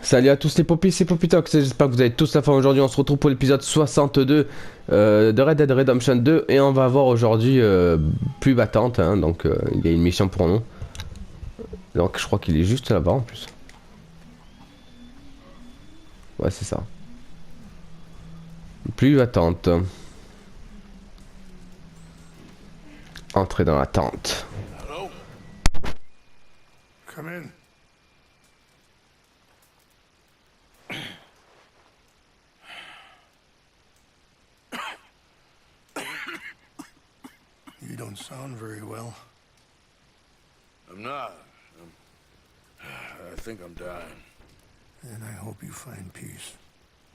Salut à tous les popis, c'est Popitox, j'espère que vous avez tous la forme aujourd'hui. On se retrouve pour l'épisode 62 de Red Dead Redemption 2 et on va voir aujourd'hui plus battante, hein, donc il y a une mission pour nous. Donc je crois qu'il est juste là-bas en plus. Ouais, c'est ça. Plus battante. Entrer dans la tente. Hello? Come in. You don't sound very well. I'm not. I think I'm dying. And I hope you find peace.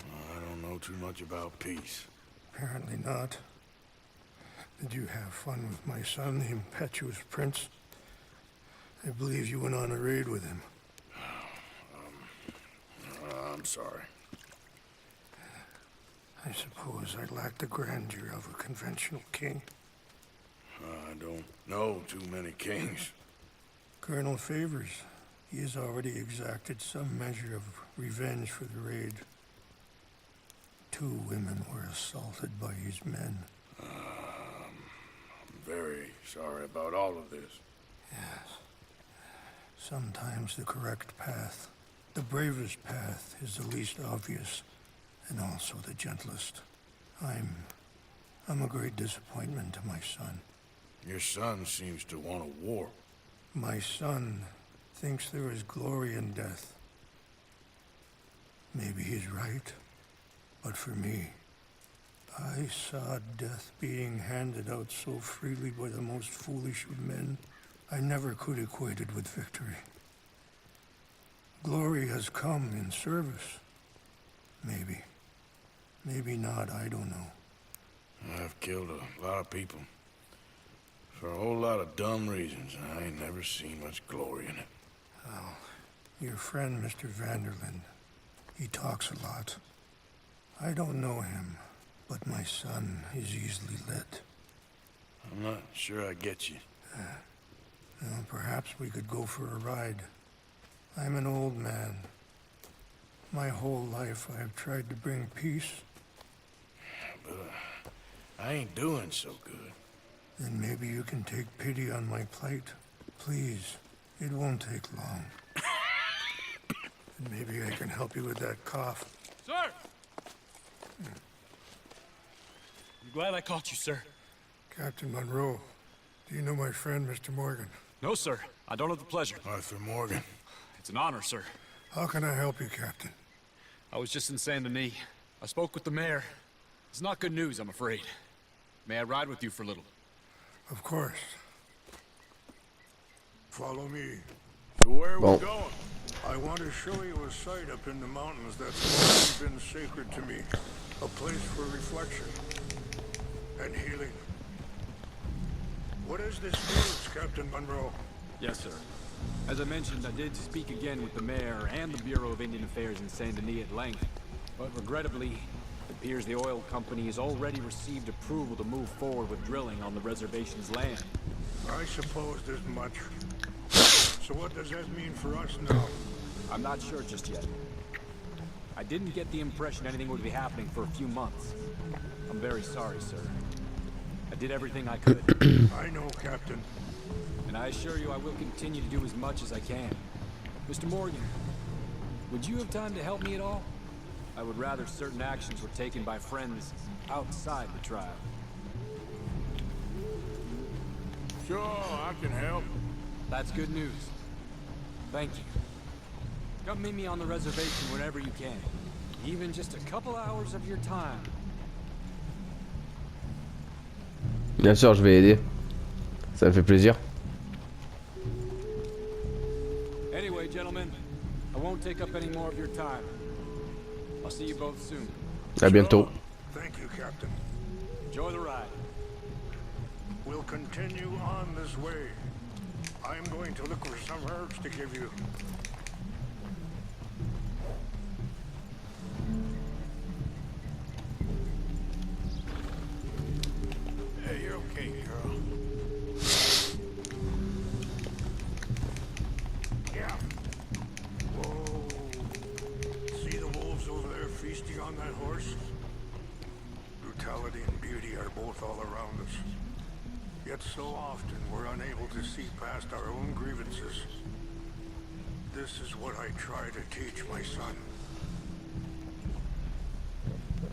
I don't know too much about peace. Apparently not. Did you have fun with my son, the impetuous prince? I believe you went on a raid with him. I'm sorry. I suppose I lack the grandeur of a conventional king. I don't know too many kings. Colonel Favors, he has already exacted some measure of revenge for the raid. 2 women were assaulted by his men. I'm very sorry about all of this. Yes. Sometimes the correct path, the bravest path, is the least obvious, and also the gentlest. I'm a great disappointment to my son. Your son seems to want a war. My son thinks there is glory in death. Maybe he's right, but for me, I saw death being handed out so freely by the most foolish of men. I never could equate it with victory. Glory has come in service. Maybe. Maybe not, I don't know. I've killed a lot of people. For a whole lot of dumb reasons, and I ain't never seen much glory in it. Well, your friend, Mr. Vanderlyn, he talks a lot. I don't know him, but my son is easily led. I'm not sure I get you. Well, perhaps we could go for a ride. I'm an old man. My whole life I have tried to bring peace. But I ain't doing so good. Then maybe you can take pity on my plight. Please, it won't take long. And maybe I can help you with that cough. Sir! I'm glad I caught you, sir. Captain Monroe, do you know my friend, Mr. Morgan? No, sir. I don't have the pleasure. Arthur Morgan. It's an honor, sir. How can I help you, Captain? I was just in Saint Denis. I spoke with the mayor. It's not good news, I'm afraid. May I ride with you for a little? Of course. Follow me. So where are we going? I want to show you a site up in the mountains that's always been sacred to me. A place for reflection and healing. What is this news, Captain Monroe? Yes, sir. As I mentioned, I did speak again with the mayor and the Bureau of Indian Affairs in Saint Denis at length. But regrettably, it appears the oil company has already received approval to move forward with drilling on the reservation's land. I supposed as much. So what does that mean for us now? I'm not sure just yet. I didn't get the impression anything would be happening for a few months. I'm very sorry, sir. I did everything I could. I know, Captain. And I assure you I will continue to do as much as I can. Mr. Morgan, would you have time to help me at all? I would rather certain actions were taken by friends outside the tribe. Sure, I can help. That's good news. Thank you. Come meet me on the reservation whenever you can. Even just a couple hours of your time. Bien sûr, je vais aider. Ça me fait plaisir. Anyway, gentlemen, I won't take up any more of your time. I'll see you both soon. À bientôt. Thank you, Captain. Enjoy the ride. We'll continue on this way. I'm going to look for some herbs to give you. Hey, you're okay, girl. Yeah. Whoa. on that horse? Brutality and beauty are both all around us. Yet so often we're unable to see past our own grievances. This is what I try to teach my son.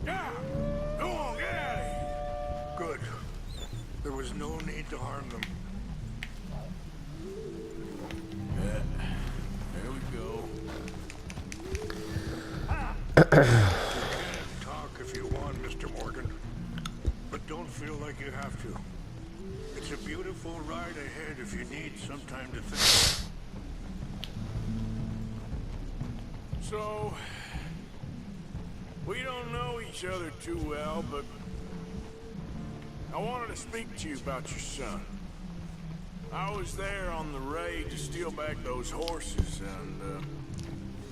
Yeah! Go on, get out of here! Good. There was no need to harm them. There we go. Talk if you want, Mr. Morgan. But don't feel like you have to. It's a beautiful ride ahead if you need some time to think. So, we don't know each other too well, but I wanted to speak to you about your son. I was there on the raid to steal back those horses, and,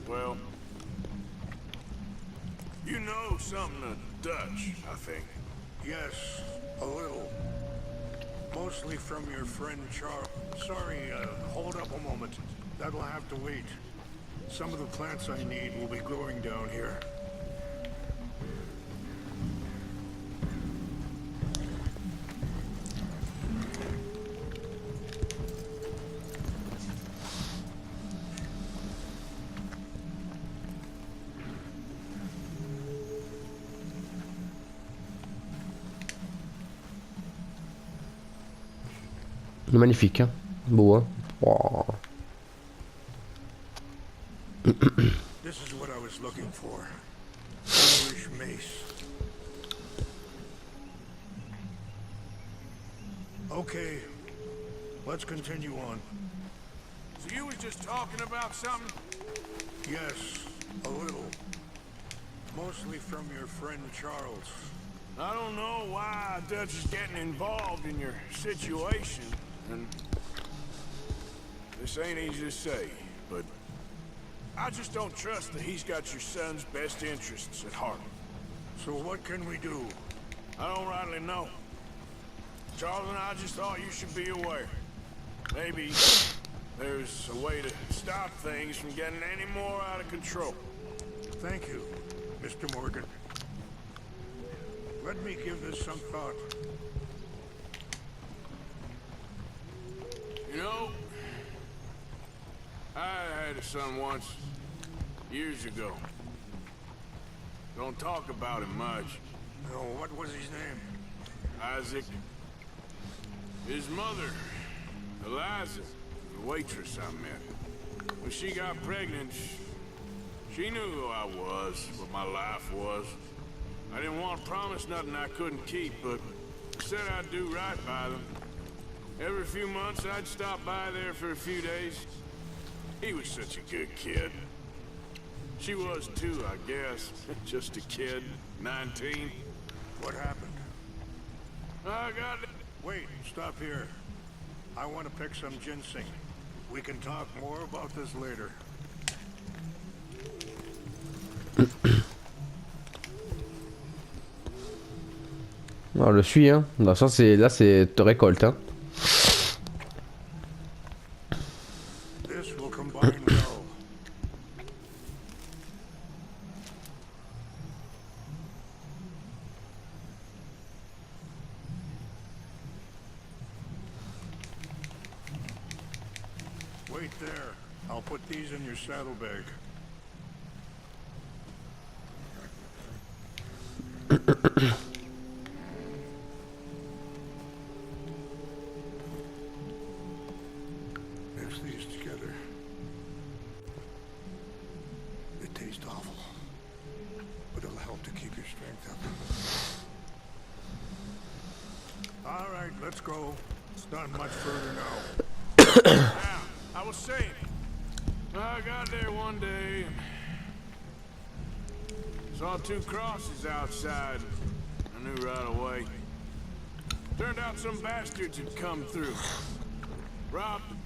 well, you know something of Dutch, I think. Yes, a little. Mostly from your friend Charles. Sorry, hold up a moment. That'll have to wait. Some of the plants I need will be growing down here. Magnifique, hein. Beau, hein. Wow. This is what I was looking for. English mace. Okay, let's continue on. So you was just talking about something? Yes, a little. Mostly from your friend Charles. I don't know why Dutch is getting involved in your situation, and this ain't easy to say, but I just don't trust that he's got your son's best interests at heart. So what can we do? I don't rightly know. Charles and I just thought you should be aware. Maybe there's a way to stop things from getting any more out of control. Thank you, Mr. Morgan. Let me give this some thought. You know, I had a son once, years ago. Don't talk about him much. No, what was his name? Isaac. His mother, Eliza, the waitress I met. When she got pregnant, she knew who I was, what my life was. I didn't want to promise nothing I couldn't keep, but said I'd do right by them. Every few months, I'd stop by there for a few days. He was such a good kid. She was too, I guess. Just a kid, 19. What happened? I got... Wait, stop here. I want to pick some ginseng. We can talk more about this later. On le suit, hein. Dans le sens, là, c'est te récolte, hein. This will combine well. Wait there. I'll put these in your saddlebag. Mix these together. It tastes awful, but it'll help to keep your strength up. All right, let's go. It's not much further now. Now, I was saying, I got there one day and saw two crosses outside. I knew right away. Turned out some bastards had come through. Robbed them.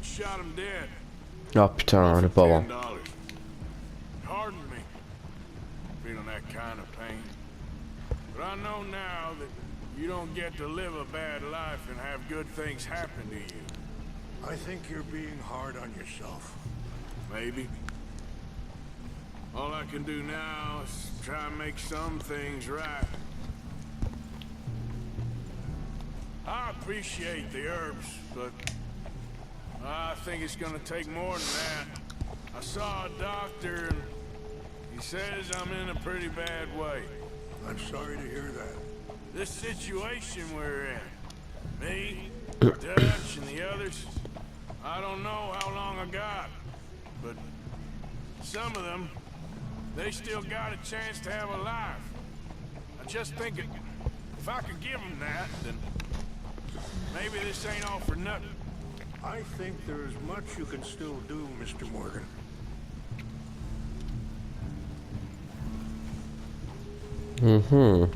Shot him dead. Oh putain, le pauvre. $10. Pardon me. Feeling that kind of pain. But I know now that you don't get to live a bad life and have good things happen to you. I think you're being hard on yourself. Maybe. All I can do now is try and make some things right. I appreciate the herbs, but I think it's gonna take more than that. I saw a doctor and he says I'm in a pretty bad way. I'm sorry to hear that. This situation we're in, me, Dutch, and the others, I don't know how long I got, but some of them, they still got a chance to have a life. I just think if I could give them that, then maybe this ain't all for nothing. I think there's much you can still do, Mr. Morgan. Mhm.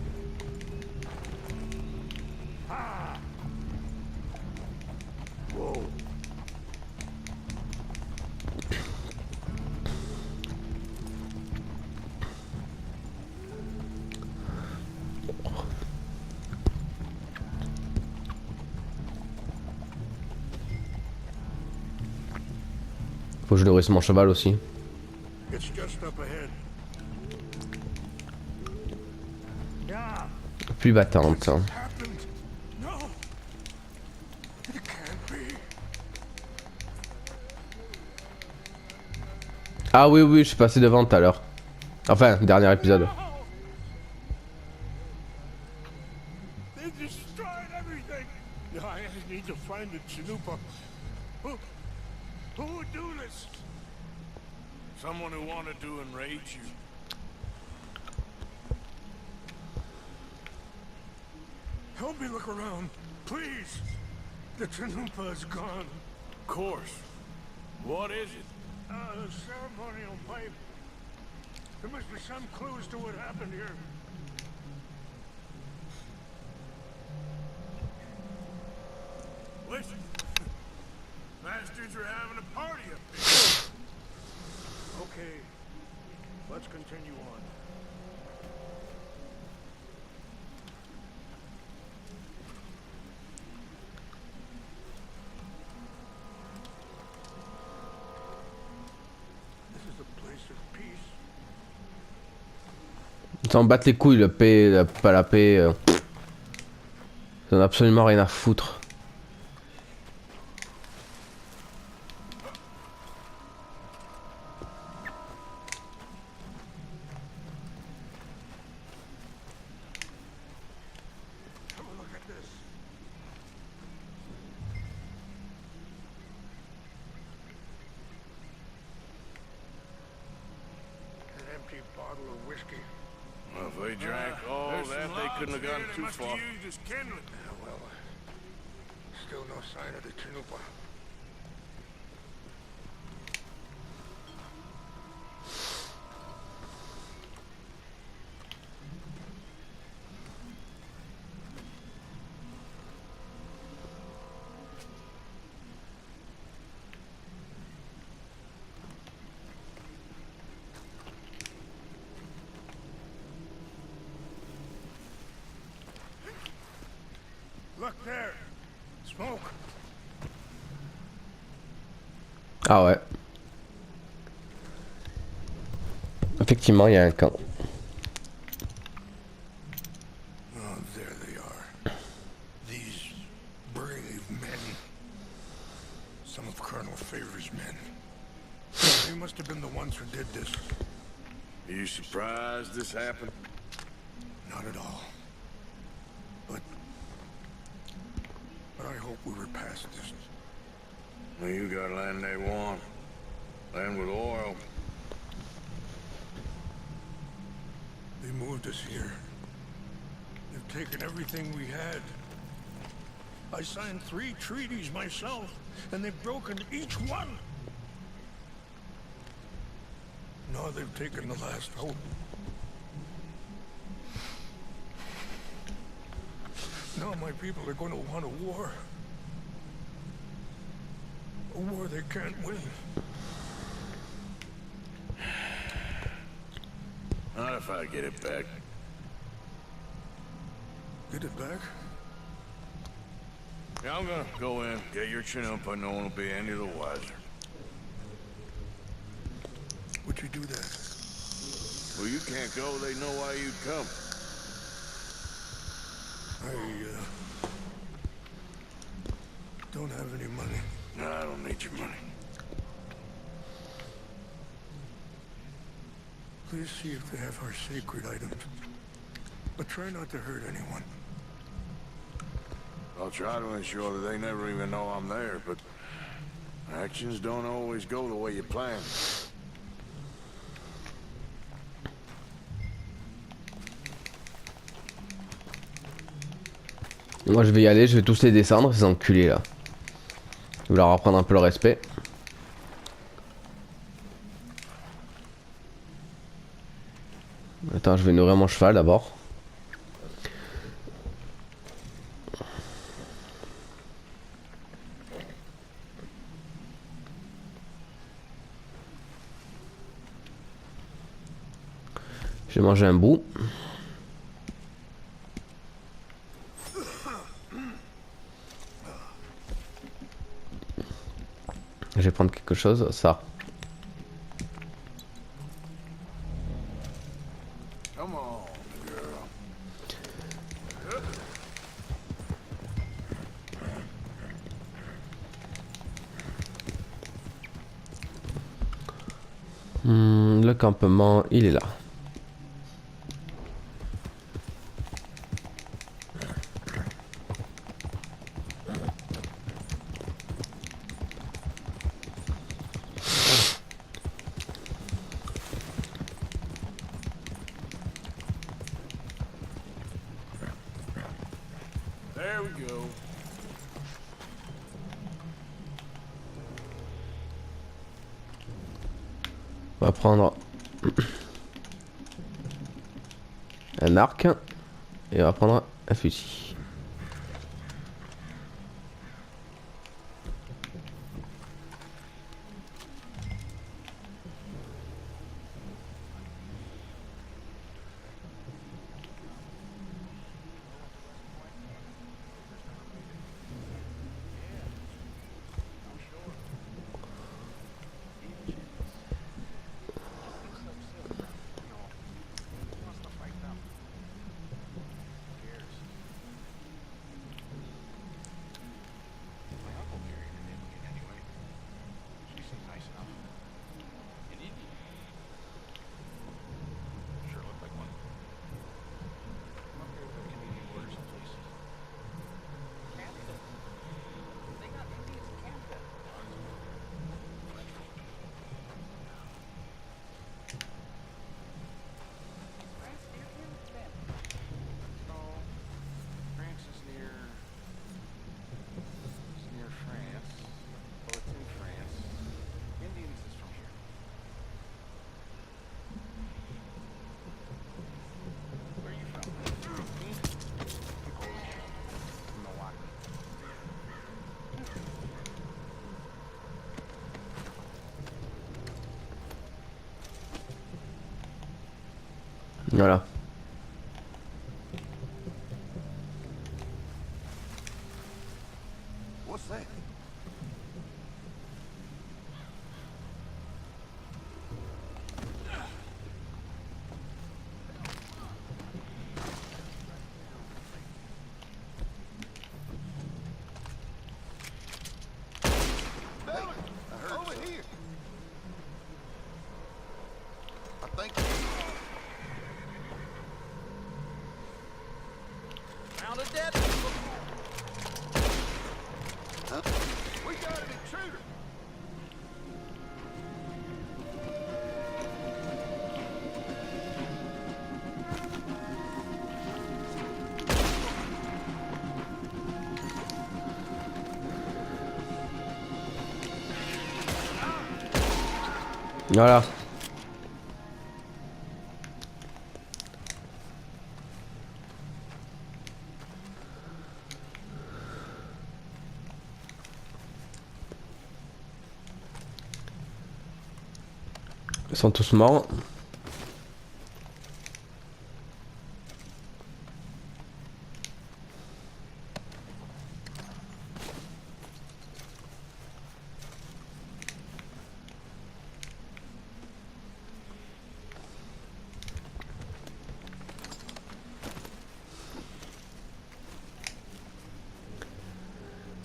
Ah! Whoa. Faut que je nourrisse mon cheval aussi. It's just up ahead. Yeah. Plus battante. Happened. No. It can't be. Ah oui, oui, je suis passé devant tout à l'heure. Enfin, dernier épisode. They destroyed everything. I need to find the Chanupa. Who would do this? Someone who wanted to enrage you. Help me look around, please. The Chanupa is gone. Of course. What is it? A ceremonial pipe. There must be some clues to what happened here. Listen. Bastards are having a party up there. Okay, let's continue on. This is a place of peace. Ils s'en battent les couilles, le paix, pas la paix. Ils en ont absolument rien à foutre. Have a look at this. An empty bottle of whiskey. Well, if they drank all that, they couldn't have gotten too far. Yeah, well, still no sign of the Chanupa. Look there. Smoke. Ah ouais. Effectivement, il y a un camp. Oh, there they are. These brave men. Some of Colonel Favor's men. They must have been the ones who did this. Are you surprised this happened? Not at all. But I hope we were past this. Well, you got land they want. Land with oil. They moved us here. They've taken everything we had. I signed 3 treaties myself, and they've broken each one. Now they've taken the last hope. Now my people are going to want a war. A war they can't win. Not if I get it back. Get it back? Yeah, I'm gonna go in, get your chin up, but no one will be any the wiser. Would you do that? Well, you can't go. They know why you'd come. I don't have any money. No, I don't need your money. Please see if they have our sacred items. But try not to hurt anyone. I'll try to ensure that they never even know I'm there, but actions don't always go the way you plan. Moi je vais y aller, je vais tous les descendre, ces enculés là. Je vais leur apprendre un peu le respect. Attends, je vais nourrir mon cheval d'abord. Je vais manger un bout. Je vais prendre quelque chose, ça. Come on, girl. Le campement, il est là. There we go. On va prendre un arc et on va prendre un fusil. Voilà. What's that? Over here. I think. Found a dead. Huh? We got an intruder. Voilà. Ils sont tous morts.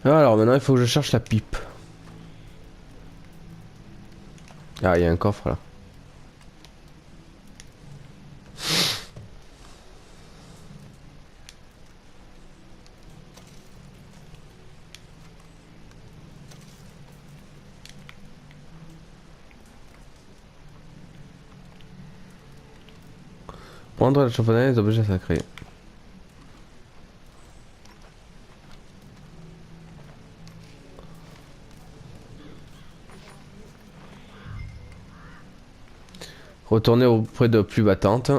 Alors maintenant il faut que je cherche la pipe. Ah, il y a un coffre là. Prendre la chauffonnette des objets sacrés. Retourner auprès de plus battante.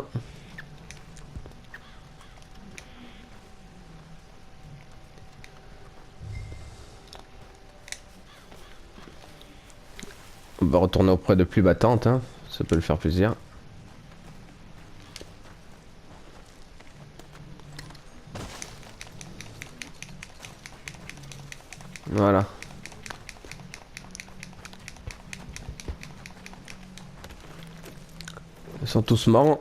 On va retourner auprès de plus battante, hein. Ça peut le faire plaisir. Voilà. Ils sont tous morts.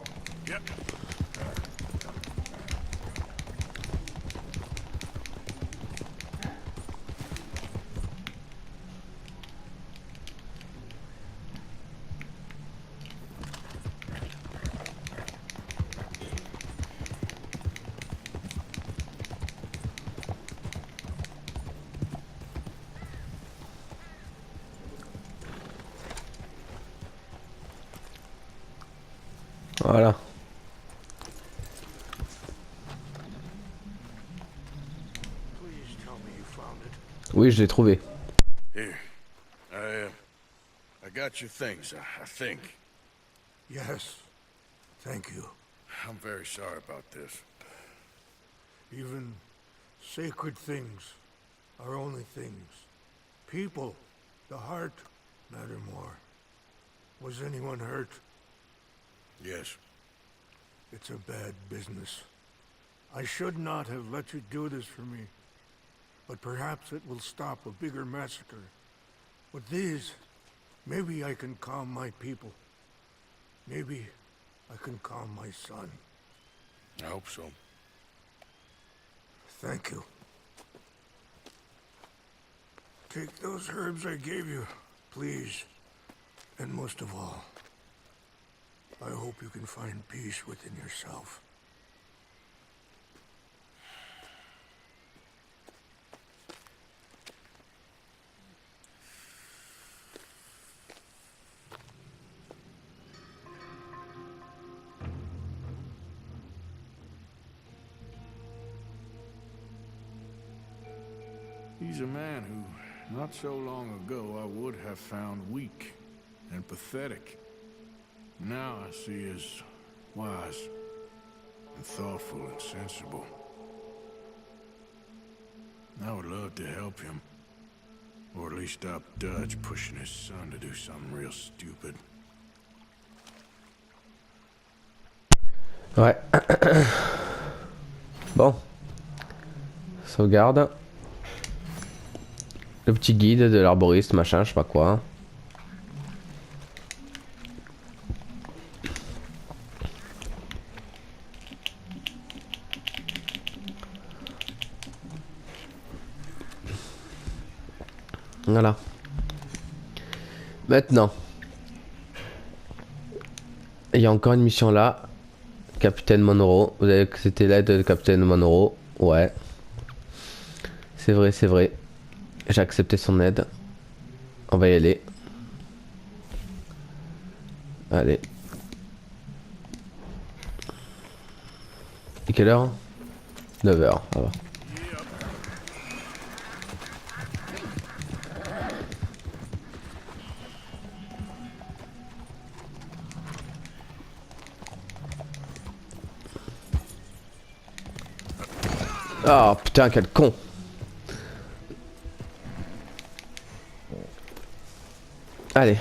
Voilà. Please tell me you found it. Oui, je l'ai trouvé. Here. I got your things, I think. Yes. Thank you. I'm very sorry about this. Even sacred things are only things. People, the heart, matter more. Was anyone hurt? Yes. It's a bad business. I should not have let you do this for me. But perhaps it will stop a bigger massacre. With these, maybe I can calm my people. Maybe I can calm my son. I hope so. Thank you. Take those herbs I gave you, please. And most of all, I hope you can find peace within yourself. He's a man who, not so long ago, I would have found weak and pathetic. Now I see as wise and thoughtful and sensible. I would love to help him, or at least stop Dutch pushing his son to do something real stupid. Ouais. Bon. Sauvegarde. Le petit guide de l'arboriste, machin, je sais pas quoi. Voilà. Maintenant. Il y a encore une mission là. Capitaine Monroe. Vous avez que c'était l'aide de Capitaine Monroe. Ouais. C'est vrai, c'est vrai. J'ai accepté son aide. On va y aller. Allez. Et quelle heure? 9h, ça va. Oh putain, quel con. Allez.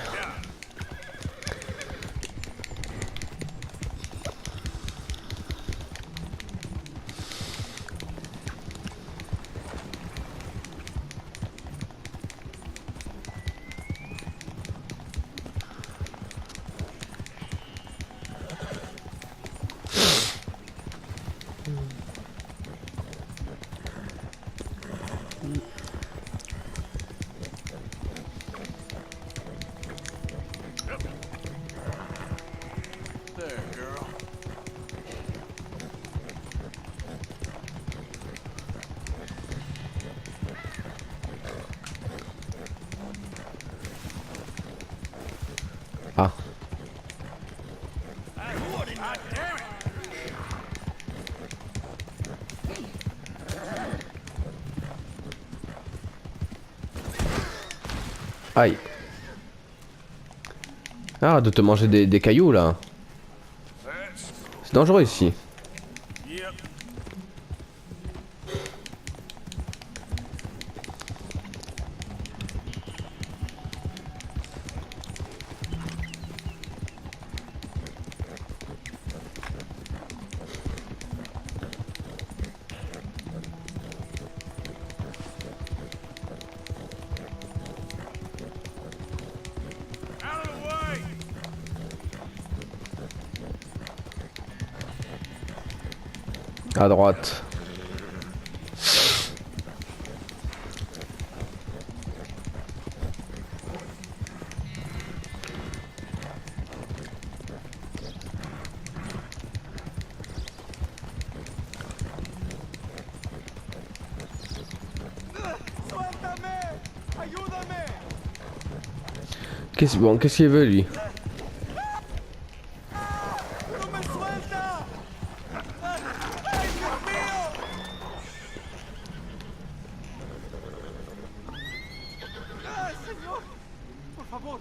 there, girl. Ah. Aïe. Ah, de te manger des cailloux là. C'est dangereux ici. Yep. Out of the way! À droite. Qu'est-ce qu'il veut lui? Señor, por favor,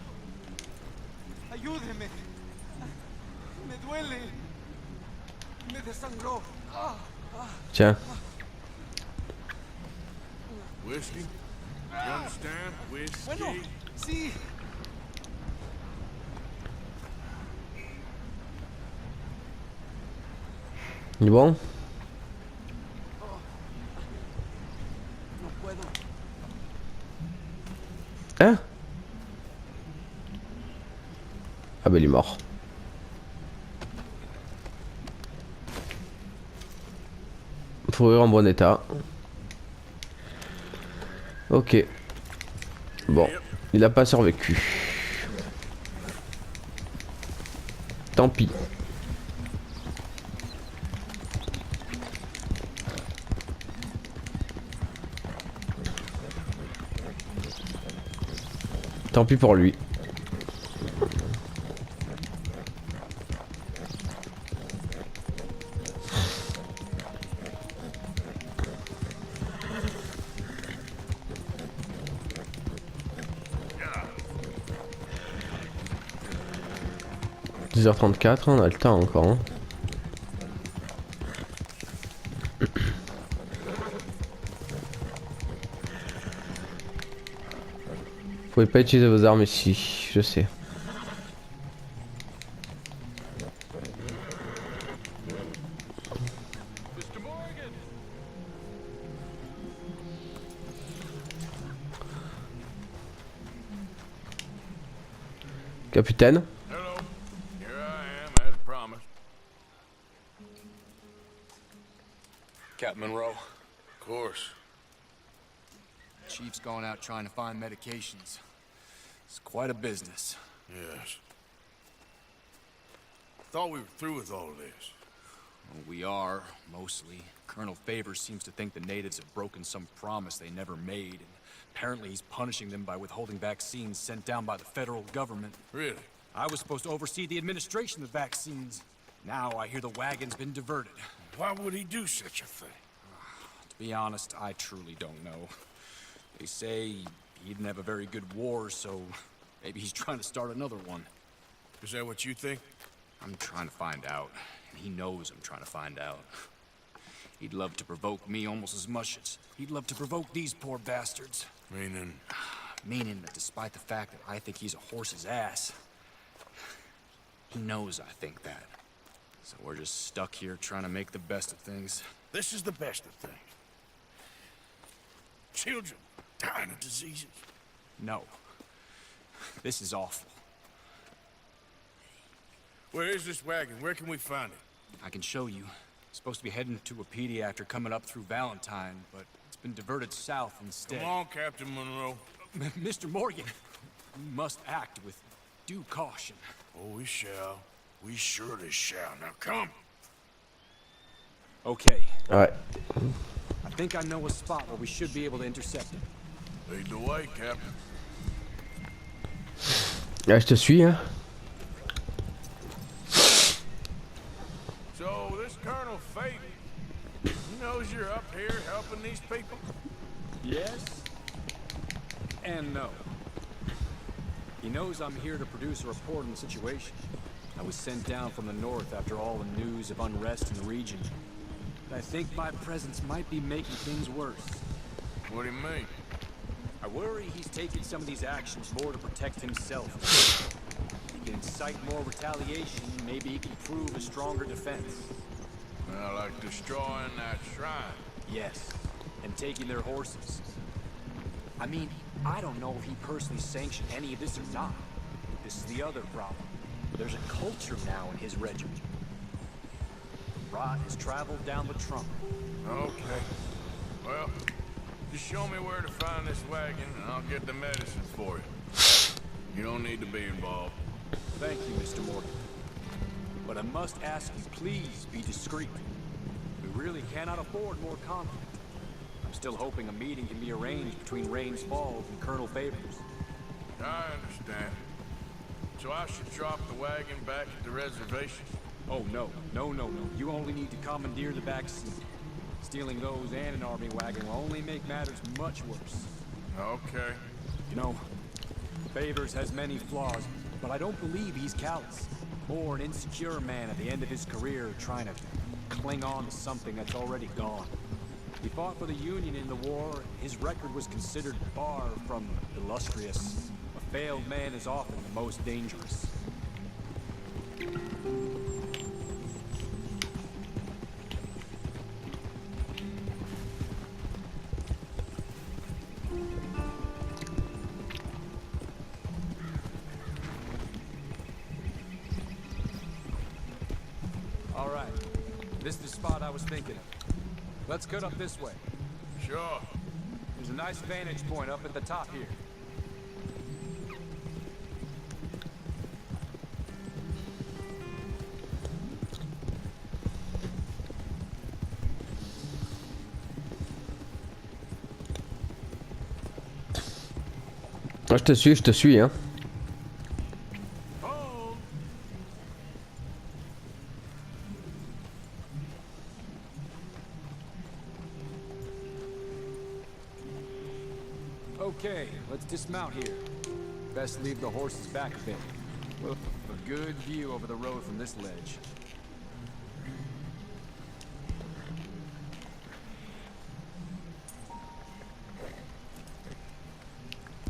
ayúdeme. Me duele. Me desangró. Tiens. Whiskey? You understand? Whiskey? Bueno, sí. Il est bon? No puedo. Hein? Ah bah il est mort. Fourrure en bon état. Ok. Bon, il a pas survécu. Tant pis. Tant pis pour lui. – 10h34, on a le temps encore. Hein. Vous pouvez pas utiliser vos armes ici, je sais. Capitaine. Hello. Here I am, as promised. Captain Monroe, Of course. Chief's going out trying to find medications. It's quite a business. Yes. Thought we were through with all of this. Well, we are, mostly. Colonel Favors seems to think the natives have broken some promise they never made, and apparently he's punishing them by withholding vaccines sent down by the federal government. Really? I was supposed to oversee the administration of vaccines. Now I hear the wagon's been diverted. Why would he do such a thing? To be honest, I truly don't know. They say he didn't have a very good war, so maybe he's trying to start another one. Is that what you think? I'm trying to find out, and he knows I'm trying to find out. He'd love to provoke me almost as much as he'd love to provoke these poor bastards. Meaning that despite the fact that I think he's a horse's ass, he knows I think that. So we're just stuck here trying to make the best of things. This is the best of things. Children dying of diseases. No. This is awful. Where is this wagon? Where can we find it? I can show you. Supposed to be heading to a pediatric coming up through Valentine, but it's been diverted south instead. Come on, Captain Monroe. Mr. Morgan, we must act with due caution. Oh, we shall. We surely shall. Now come. Okay, Ouais. I think I know a spot where we should be able to intercept it. Lead the way, Captain. Là, je te suis, hein. So, this Colonel Faite, he knows you're up here helping these people? Yes and no. He knows I'm here to produce a report on the situation. I was sent down from the north after all the news of unrest in the region. But I think my presence might be making things worse. What do you mean? I worry he's taking some of these actions more to protect himself. He can incite more retaliation, maybe he can prove a stronger defense. Well, like destroying that shrine. Yes, and taking their horses. I mean, I don't know if he personally sanctioned any of this or not. This is the other problem. There's a culture now in his regiment. Rot has traveled down the trunk. Okay. Well, just show me where to find this wagon and I'll get the medicine for you. You don't need to be involved. Thank you, Mr. Morgan. But I must ask you, please be discreet. We really cannot afford more conflict. I'm still hoping a meeting can be arranged between Rains Falls and Colonel Favors. I understand. So I should drop the wagon back at the reservation? Oh, no. No. You only need to commandeer the back seat. Stealing those and an army wagon will only make matters much worse. Okay. You know, Favors has many flaws, but I don't believe he's callous. More an insecure man at the end of his career trying to cling on to something that's already gone. He fought for the Union in the war. His record was considered far from illustrious. A failed man is often the most dangerous. All right, this is the spot I was thinking of. Let's cut up this way. Sure. There's a nice vantage point up at the top here. Ah, je te suis, hein. Okay, let's dismount here. Best leave the horses back a bit. We'll have a good view over the road from this ledge.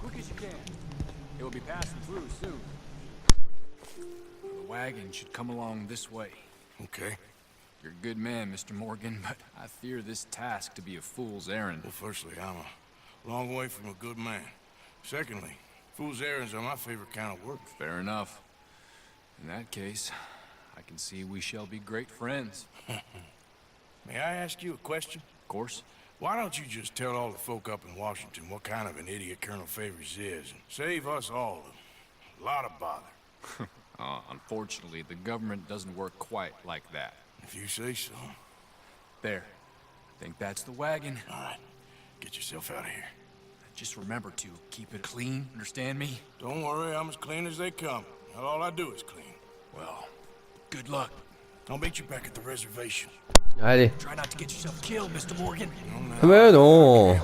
Quick as you can. It will be passing through soon. The wagon should come along this way. Okay. You're a good man, Mr. Morgan, but I fear this task to be a fool's errand. Well, firstly, I'm a long way from a good man. Secondly, fool's errands are my favorite kind of work. Fair enough. In that case, I can see we shall be great friends. May I ask you a question? Of course. Why don't you just tell all the folk up in Washington what kind of an idiot Colonel Favors is and save us all a lot of bother? Unfortunately, the government doesn't work quite like that. If you say so. There. I think that's the wagon. All right. Get yourself out of here. Just remember to keep it clean, understand me? Don't worry, I'm as clean as they come. All I do is clean. Well, good luck. I'll meet you back at the reservation. Allez. Try not to get yourself killed, Mr. Morgan. Mais non.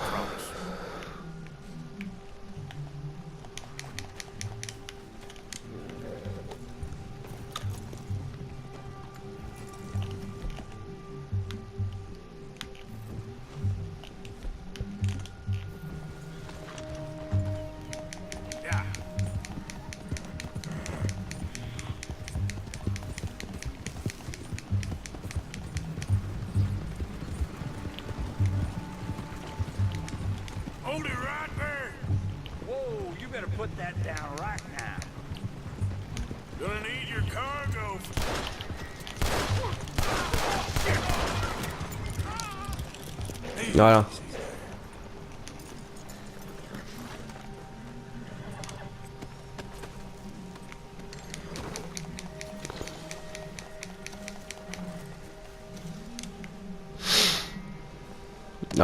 Hold it right there. Whoa, you better put that down right now. Gonna need your cargo. Voilà.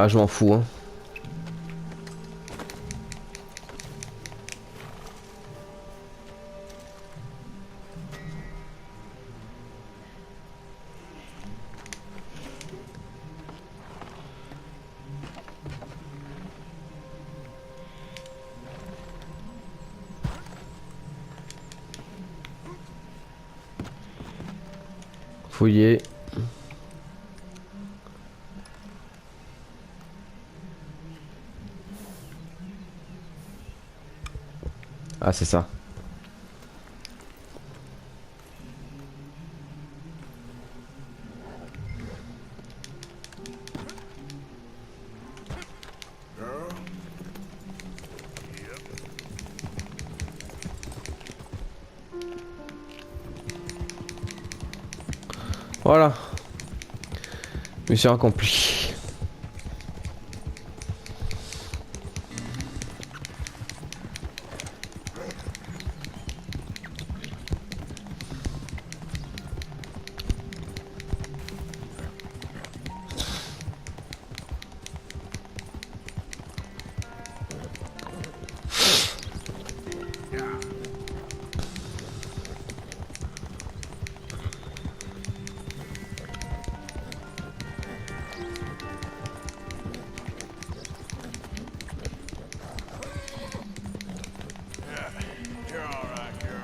Ah, je m'en fous, hein. Fouiller. Ah, c'est ça. Voilà. Mission accomplie. You're all right, girl.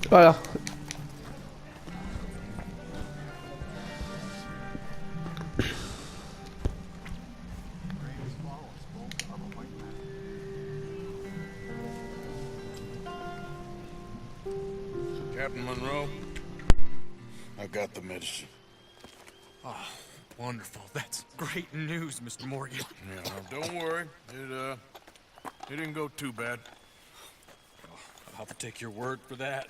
Voilà. Captain Monroe, I got the medicine. Oh, wonderful. That's great news, Mr. Morgan. Yeah, now don't worry. It didn't go too bad. I'll have to take your word for that.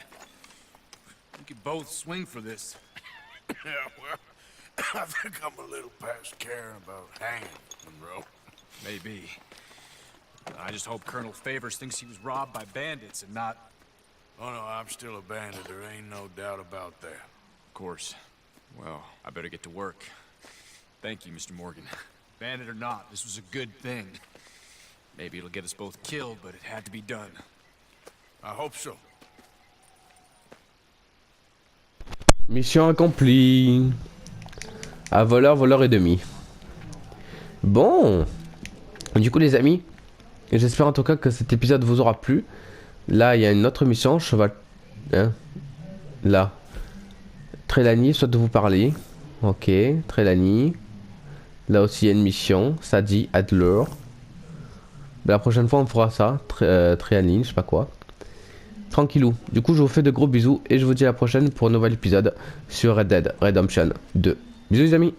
We could both swing for this. Yeah, well, I think I'm a little past caring about hanging, Monroe. Maybe. I just hope Colonel Favors thinks he was robbed by bandits and not... Oh no, I'm still a bandit. There ain't no doubt about that. Of course. Well, I better get to work. Thank you, Mr. Morgan. Bandit or not, this was a good thing. Maybe it'll get us both killed, but it had to be done. I hope so. Mission accomplie. À voleur, voleur et demi. Bon. Du coup les amis, j'espère en tout cas que cet épisode vous aura plu. Là il y a une autre mission, cheval... Hein, là. Trélanie, soit de vous parler. Ok, Trélanie. Là aussi il y a une mission, ça dit Adler. La prochaine fois on fera ça, Trélanie, je sais pas quoi. Tranquillou. Du coup je vous fais de gros bisous et je vous dis à la prochaine pour un nouvel épisode sur Red Dead Redemption 2. Bisous les amis.